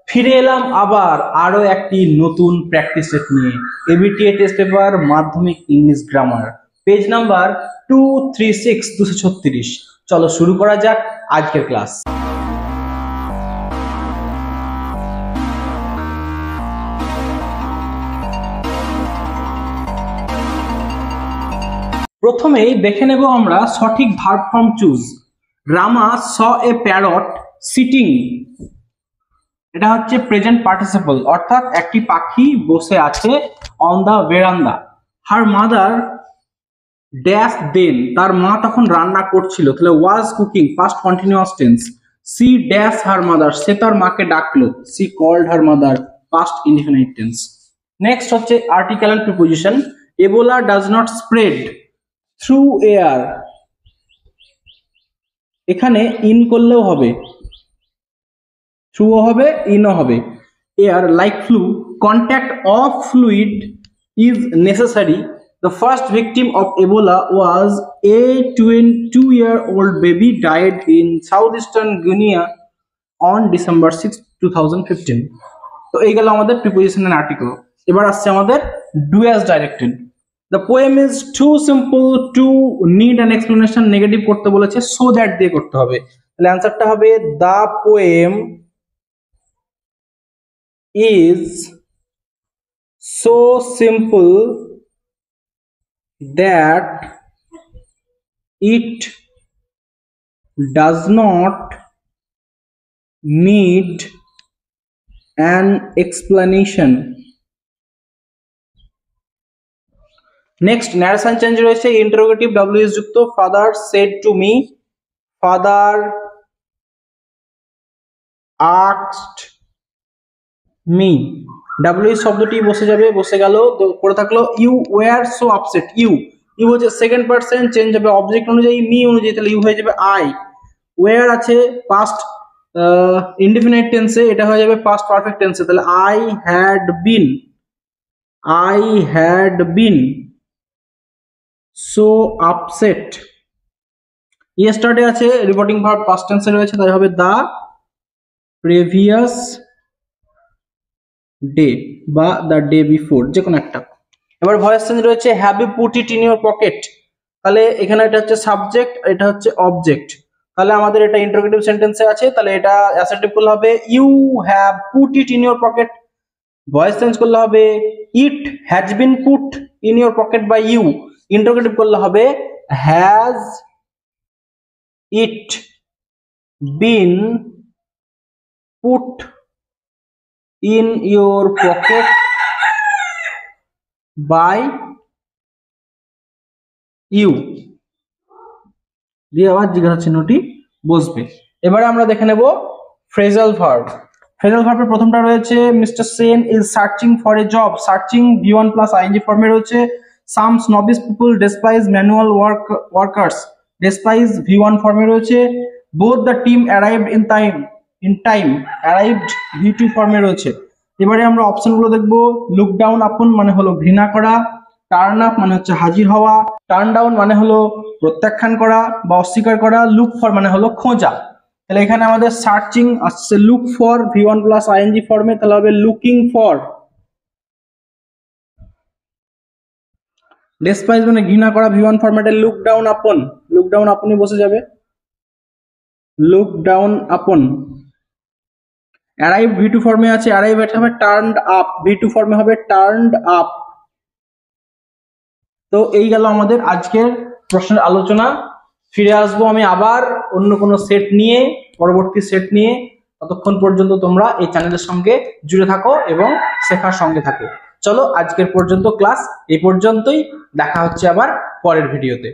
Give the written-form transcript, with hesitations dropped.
ফিরে এলাম আবার আরো একটি নতুন প্র্যাকটিস সেট নিয়ে। এবিটিএ টেস্ট পেপার মাধ্যমিক ইংলিশ গ্রামার, পেজ নাম্বার 236 চলো শুরু করা যাক আজকের ক্লাস। প্রথমেই দেখে নেব আমরা সঠিক verb form choose. Rama saw a parrot sitting, এটা হচ্ছে প্রেজেন্ট পার্টিসিপল, অর্থাৎ একটি পাখি বসে আছে on the veranda. Her mother dash then, তার মা তখন রান্না করছিল, তাহলে was cooking past continuous tense. She dash her mother, সে তার মাকে ডাকলো, she called her mother past indefinite tense. Next হচ্ছে article and preposition. Ebola does not spread through air, এখানে ইন করলেও হবে, থ্রুও হবে, ইনও হবে। Air like flu, contact of fluid is necessary. The first victim of Ebola was a 22-year-old baby died in southeastern Guinea on December 6, 2015. তো এই গেল আমাদের preposition and article. এবার আসছে আমাদের do as directed. The poem is too simple to need an explanation, negative করতে বলেছে, so that দিয়ে করতে হবে। তাহলে অ্যানসারটা হবে the poem is so simple that it does not need an explanation. Next, narration change রয়েছে, interrogative WS যুক্ত। Father said to me, father asked me, W শব্দটি বসে যাবে, বসে গেল, তো পড়ে থাকলো you were so upset. You হচ্ছে সেকেন্ড পারসন, চেঞ্জ হবে অবজেক্ট অনুযায়ী, মি অনুযায়ী, তাহলে ইউ হয়ে যাবে আই। ওয়ার আছে পাস্ট ইনডিফিনিট টেন্সে, এটা হয়ে যাবে পাস্ট পারফেক্ট টেন্সে, তাহলে I had been so upset. Yesterday আছে রিপোর্টিং ভার্ব পাস্ট টেন্সে রয়েছে, তাই হবে দা প্রিভিয়াস ডে বা দ্য ডে বিফোর, যে কোনো একটা। এবার ভয়েস চেঞ্জ রয়েছে, have you put it in your pocket, তাহলে এখানে এটা হচ্ছে সাবজেক্ট, এটা হচ্ছে অবজেক্ট, তাহলে আমাদের এটা ইন্টারোগেটিভ সেন্টেন্সে আছে, তাহলে এটা অ্যাসার্টিভ করলে হবে you have put it in your pocket. Voice change করলে হবে it has been put in your pocket by you. Interrogative করলে হবে has it been put in your pocket by you, দিয়ে আবার জিজ্ঞাসা চিহ্নটি বসবে। এবারে আমরা দেখে নেব ফ্রেজাল ভার্ব। ফ্রেজাল ভার্বের প্রথমটা রয়েছে Mr Sen is searching for a job. Searching V1 plus ING ফর্মে রয়েছে। Some snobbish people despise manual workers, despise V1 ফর্মে রয়েছে। Both the team arrived in time, arrived V2 ফর্মে রয়েছে। এবারে আমরা অপশনগুলো দেখবো। লুক ডাউন আপন মানে হলো ঘৃণা করা, টার্ন আপ মানে হচ্ছে হাজির হওয়া, টার্ন ডাউন মানে হলো প্রত্যাখ্যান করা বা অস্বীকার করা, লুক ফর মানে হলো খোঁজা। তাহলে এখানে আমাদের সার্চিং আসছে look for V1 plus ING ফর্মে, তাহলে হবে লুকিং ফর। ডেসপাইজ মানে ঘৃণা করা V1 ফরম্যাটে, লুক ডাউন আপনই বসে যাবে, look down upon. Arrive V2 ফর্মে আছে, অ্যারাইভ এটা হবে টার্নড আপ, V2 ফর্মে হবে টার্নড আপ। তো এই গেল আমাদের আজকের প্রশ্নের আলোচনা। ফিরে আসবো আমি আবার অন্য কোনো সেট নিয়ে, পরবর্তী সেট নিয়ে। ততক্ষণ পর্যন্ত তোমরা এই চ্যানেলের সঙ্গে জুড়ে থাকো এবং শেখার সঙ্গে থাকো। চলো আজকের পর্যন্ত ক্লাস এই পর্যন্তই, দেখা হচ্ছে আবার পরের ভিডিওতে।